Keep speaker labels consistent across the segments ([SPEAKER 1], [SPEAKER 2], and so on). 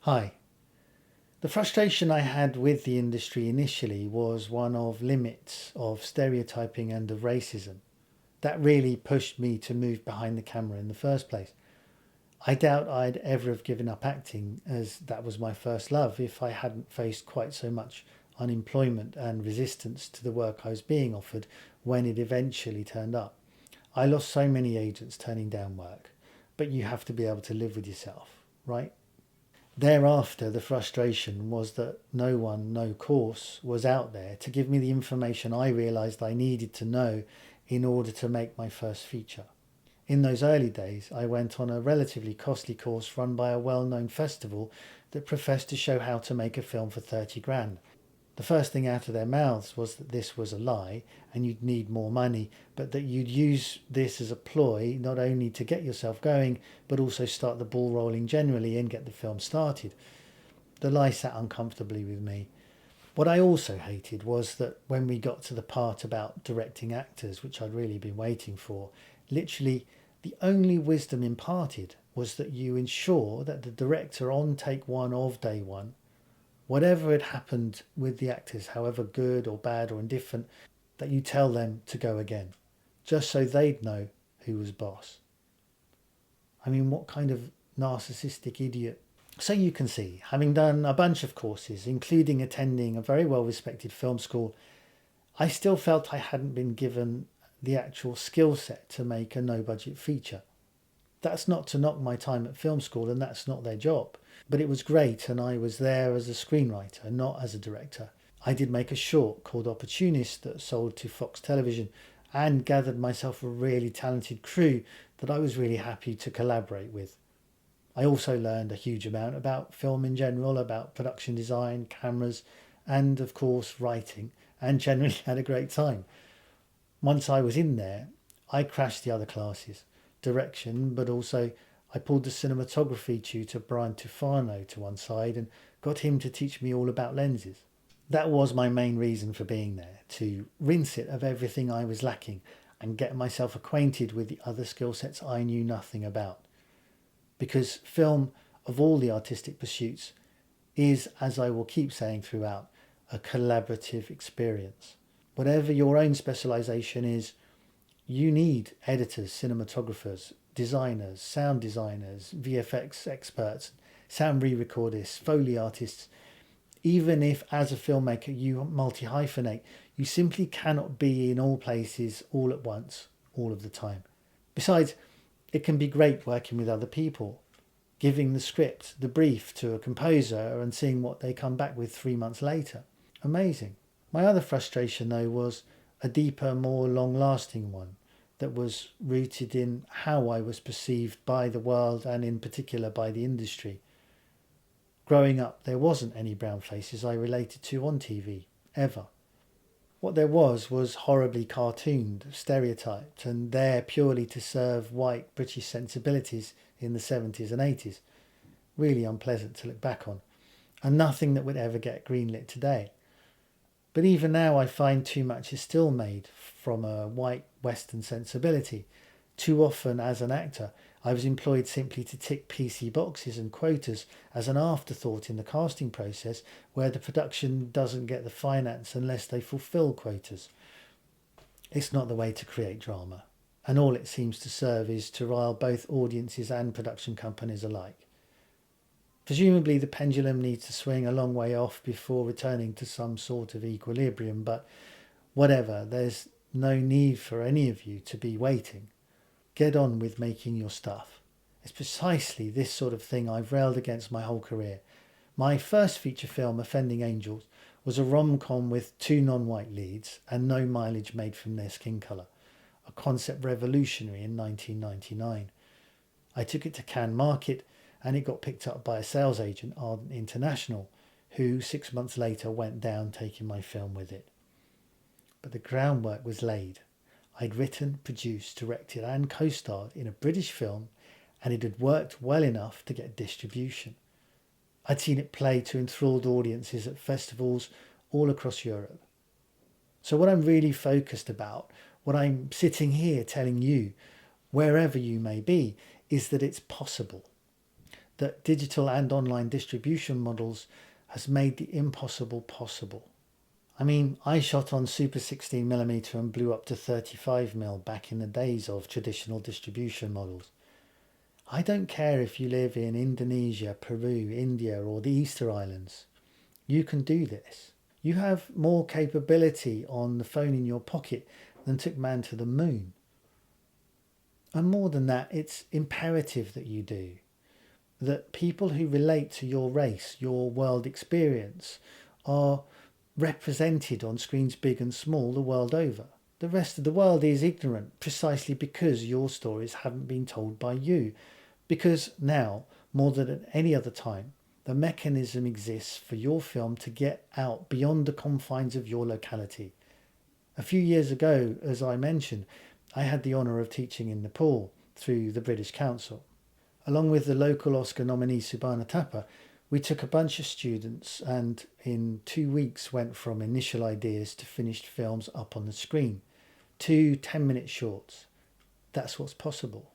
[SPEAKER 1] Hi. The frustration I had with the industry initially was one of limits, of stereotyping and of racism. That really pushed me to move behind the camera in the first place. I doubt I'd ever have given up acting, as that was my first love, if I hadn't faced quite so much unemployment and resistance to the work I was being offered when it eventually turned up. I lost so many agents turning down work, but you have to be able to live with yourself, right? Thereafter, the frustration was that no one, no course was out there to give me the information I realised I needed to know in order to make my first feature. In those early days, I went on a relatively costly course run by a well-known festival that professed to show how to make a film for 30 grand. The first thing out of their mouths was that this was a lie and you'd need more money, but that you'd use this as a ploy not only to get yourself going, but also start the ball rolling generally and get the film started. The lie sat uncomfortably with me. What I also hated was that when we got to the part about directing actors, which I'd really been waiting for, literally the only wisdom imparted was that you ensure that the director on take one of day one, whatever had happened with the actors, however good or bad or indifferent, that you tell them to go again, just so they'd know who was boss. I mean, what kind of narcissistic idiot? So you can see, having done a bunch of courses, including attending a very well respected film school, I still felt I hadn't been given the actual skill set to make a no budget feature. That's not to knock my time at film school, and that's not their job. But it was great, and I was there as a screenwriter, not as a director. I did make a short called Opportunist that sold to Fox Television and gathered myself a really talented crew that I was really happy to collaborate with. I also learned a huge amount about film in general, about production design, cameras, and of course writing, and generally had a great time. Once I was in there, I crashed the other classes, direction, but also I pulled the cinematography tutor Brian Tufano to one side and got him to teach me all about lenses. That was my main reason for being there, to rinse it of everything I was lacking and get myself acquainted with the other skill sets I knew nothing about. Because film, of all the artistic pursuits, is, as I will keep saying throughout, a collaborative experience. Whatever your own specialisation is, you need editors, cinematographers, designers, sound designers, VFX experts, sound re-recordists, Foley artists. Even if as a filmmaker you multi-hyphenate, you simply cannot be in all places all at once, all of the time. Besides, it can be great working with other people, giving the script, the brief to a composer and seeing what they come back with 3 months later. Amazing. My other frustration though was a deeper, more long-lasting one that was rooted in how I was perceived by the world and in particular by the industry. Growing up, there wasn't any brown faces I related to on TV, ever. What there was horribly cartooned, stereotyped, and there purely to serve white British sensibilities in the 70s and 80s. Really unpleasant to look back on, and nothing that would ever get greenlit today. But even now I find too much is still made from a white Western sensibility. Too often as an actor, I was employed simply to tick PC boxes and quotas as an afterthought in the casting process where the production doesn't get the finance unless they fulfil quotas. It's not the way to create drama, and all it seems to serve is to rile both audiences and production companies alike. Presumably the pendulum needs to swing a long way off before returning to some sort of equilibrium, but whatever, there's no need for any of you to be waiting. Get on with making your stuff. It's precisely this sort of thing I've railed against my whole career. My first feature film, Offending Angels, was a rom-com with 2 non-white leads and no mileage made from their skin colour, a concept revolutionary in 1999. I took it to Cannes Market and it got picked up by a sales agent, Ardent International, who 6 months later went down taking my film with it. But the groundwork was laid. I'd written, produced, directed and co-starred in a British film, and it had worked well enough to get distribution. I'd seen it play to enthralled audiences at festivals all across Europe. So what I'm really focused about, what I'm sitting here telling you, wherever you may be, is that it's possible. That digital and online distribution models has made the impossible possible. I mean, I shot on Super 16mm and blew up to 35mm back in the days of traditional distribution models. I don't care if you live in Indonesia, Peru, India, or the Easter Islands. You can do this. You have more capability on the phone in your pocket than took man to the moon. And more than that, it's imperative that you do. That people who relate to your race, your world experience, are represented on screens big and small the world over. The rest of the world is ignorant precisely because your stories haven't been told by you. Because now, more than at any other time, the mechanism exists for your film to get out beyond the confines of your locality. A few years ago, as I mentioned, I had the honour of teaching in Nepal through the British Council. Along with the local Oscar nominee Subhana Thapa, we took a bunch of students and in 2 weeks went from initial ideas to finished films up on the screen. 2 10-minute shorts. That's what's possible.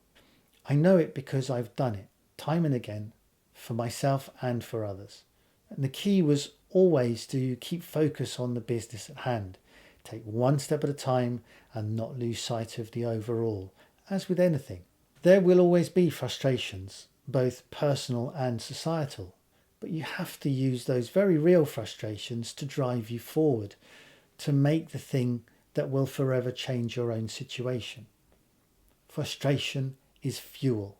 [SPEAKER 1] I know it because I've done it, time and again, for myself and for others. And the key was always to keep focus on the business at hand. Take one step at a time and not lose sight of the overall, as with anything. There will always be frustrations, both personal and societal, but you have to use those very real frustrations to drive you forward, to make the thing that will forever change your own situation. Frustration is fuel.